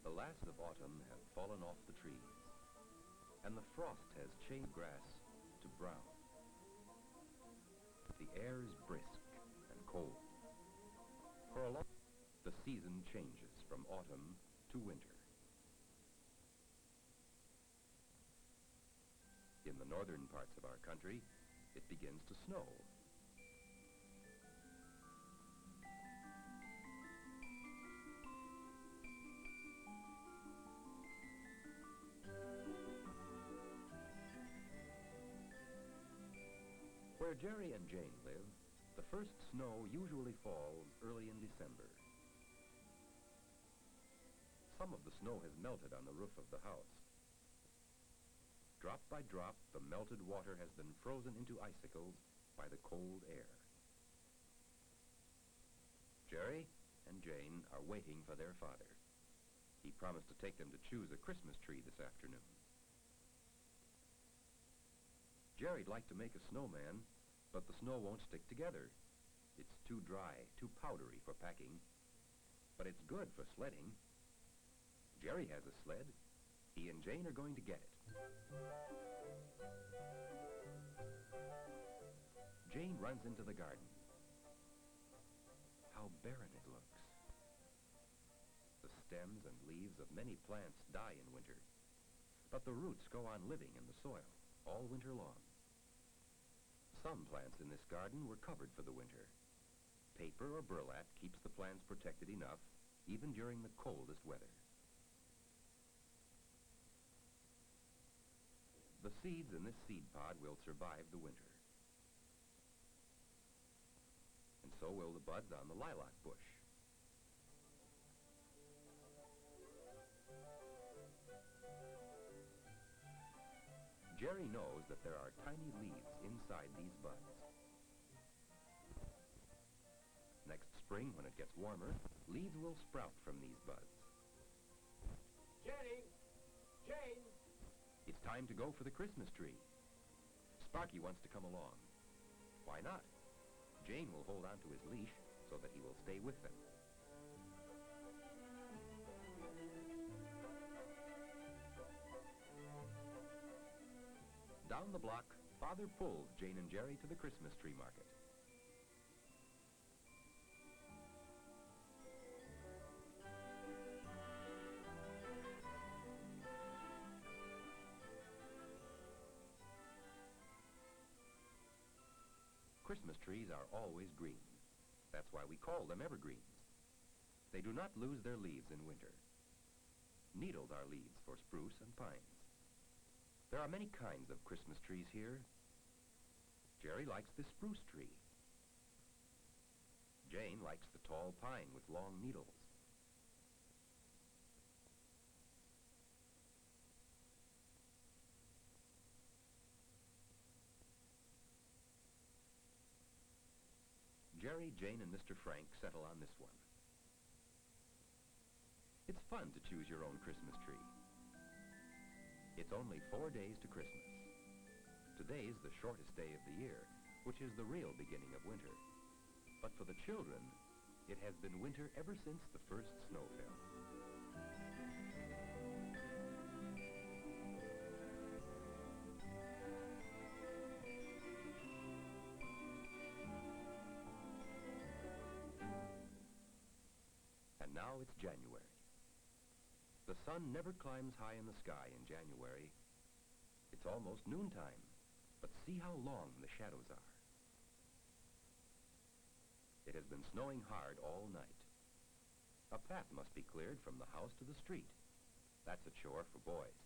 The last of autumn have fallen off the trees, and the frost has changed grass to brown. The air is brisk and cold. For a long time, the season changes from autumn to winter. In the northern parts of our country, it begins to snow. Where Jerry and Jane live, the first snow usually falls early in December. Some of the snow has melted on the roof of the house. Drop by drop, the melted water has been frozen into icicles by the cold air. Jerry and Jane are waiting for their father. He promised to take them to choose a Christmas tree this afternoon. Jerry'd like to make a snowman, but the snow won't stick together. It's too dry, too powdery for packing, but it's good for sledding. Jerry has a sled. He and Jane are going to get it. Jane runs into the garden. How barren it looks. The stems and leaves of many plants die in winter, but the roots go on living in the soil all winter long. Some plants in this garden were covered for the winter. Paper or burlap keeps the plants protected enough, even during the coldest weather. The seeds in this seed pod will survive the winter. And so will the buds on the lilac bush. Jerry knows that there are tiny leaves inside these buds. Next spring, when it gets warmer, leaves will sprout from these buds. Jenny! Jane! It's time to go for the Christmas tree. Sparky wants to come along. Why not? Jane will hold on to his leash so that he will stay with them. Down the block, Father pulls Jane and Jerry to the Christmas tree market. Christmas trees are always green. That's why we call them evergreens. They do not lose their leaves in winter. Needles are leaves for spruce and pines. There are many kinds of Christmas trees here. Jerry likes the spruce tree. Jane likes the tall pine with long needles. Jerry, Jane, and Mr. Frank settle on this one. It's fun to choose your own Christmas tree. It's only 4 days to Christmas. Today's the shortest day of the year, which is the real beginning of winter. But for the children, it has been winter ever since the first snow fell. And now it's January. The sun never climbs high in the sky in January. It's almost noontime, but see how long the shadows are. It has been snowing hard all night. A path must be cleared from the house to the street. That's a chore for boys.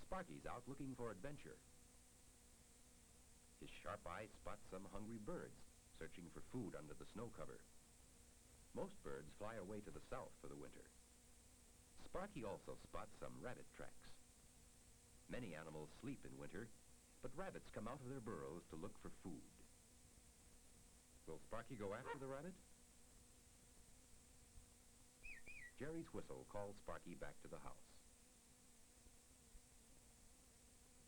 Sparky's out looking for adventure. His sharp eye spots some hungry birds searching for food under the snow cover. Most birds fly away to the south for the winter. Sparky also spots some rabbit tracks. Many animals sleep in winter, but rabbits come out of their burrows to look for food. Will Sparky go after the rabbit? Jerry's whistle calls Sparky back to the house.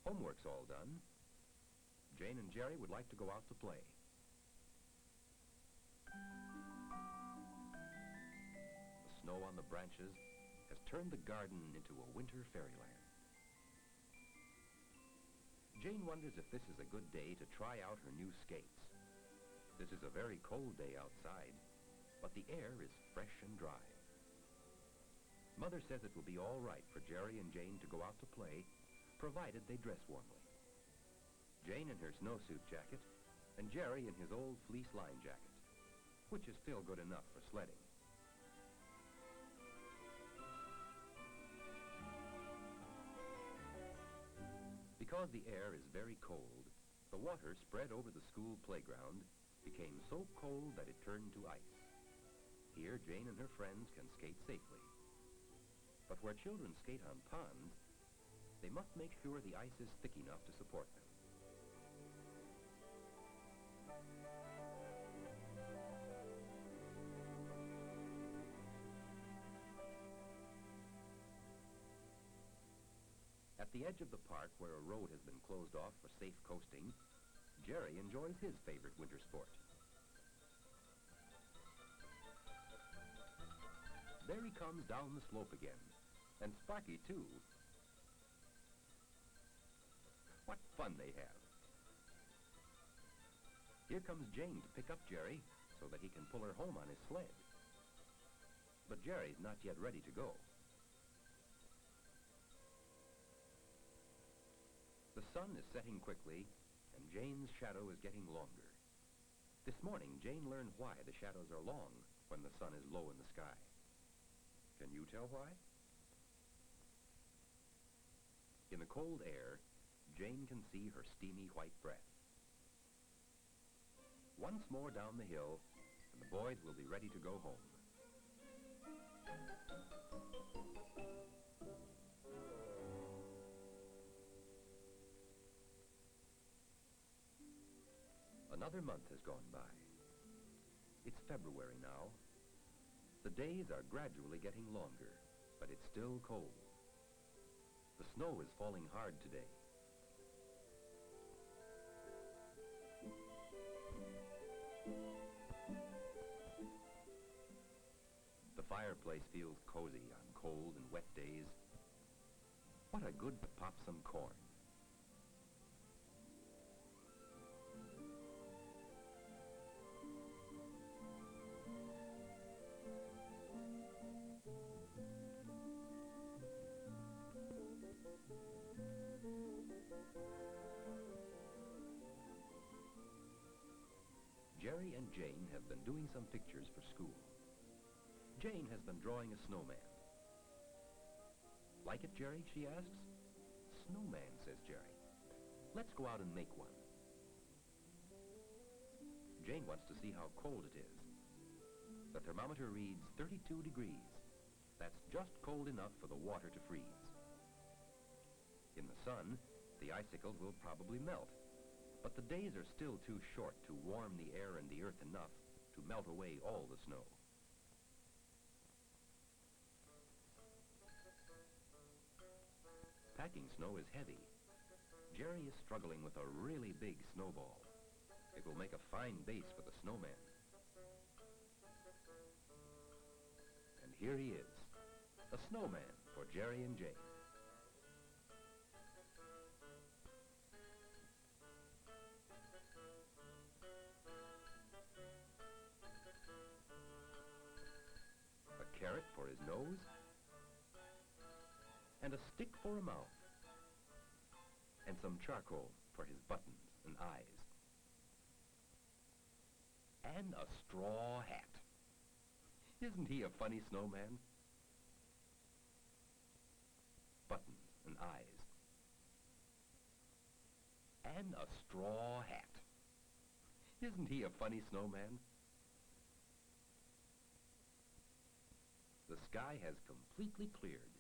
Homework's all done. Jane and Jerry would like to go out to play. The snow on the branches has turned the garden into a winter fairyland. Jane wonders if this is a good day to try out her new skates. This is a very cold day outside, but the air is fresh and dry. Mother says it will be all right for Jerry and Jane to go out to play, provided they dress warmly. Jane in her snowsuit jacket, and Jerry in his old fleece line jacket, which is still good enough for sledding. Because the air is very cold, the water spread over the school playground became so cold that it turned to ice. Here, Jane and her friends can skate safely. But where children skate on ponds, they must make sure the ice is thick enough to support them. At the edge of the park where a road has been closed off for safe coasting, Jerry enjoys his favorite winter sport. There he comes down the slope again, and Sparky too. What fun they have. Here comes Jane to pick up Jerry so that he can pull her home on his sled. But Jerry's not yet ready to go. The sun is setting quickly, and Jane's shadow is getting longer. This morning, Jane learned why the shadows are long when the sun is low in the sky. Can you tell why? In the cold air, Jane can see her steamy white breath. Once more down the hill, and the boys will be ready to go home. Another month has gone by. It's February now. The days are gradually getting longer, but it's still cold. The snow is falling hard today. The fireplace feels cozy on cold and wet days. What a good to pop some corn. Jerry and Jane have been doing some pictures for school. Jane has been drawing a snowman. Like it, Jerry? She asks. Snowman, says Jerry. Let's go out and make one. Jane wants to see how cold it is. The thermometer reads 32 degrees. That's just cold enough for the water to freeze. In the sun, the icicles will probably melt. But the days are still too short to warm the air and the earth enough to melt away all the snow. Packing snow is heavy. Jerry is struggling with a really big snowball. It will make a fine base for the snowman. And here he is, a snowman for Jerry and Jane. A carrot for his nose, and a stick for a mouth, and some charcoal for his buttons and eyes, and a straw hat. Isn't he a funny snowman? Buttons and eyes, and a straw hat. Isn't he a funny snowman? The sky has completely cleared,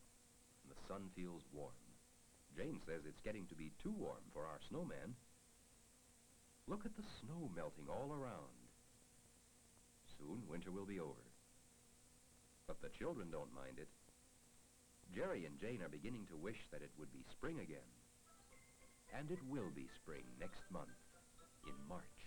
and the sun feels warm. Jane says it's getting to be too warm for our snowman. Look at the snow melting all around. soon winter will be over. But the children don't mind it. Jerry and Jane are beginning to wish that it would be spring again. And it will be spring next month, in March.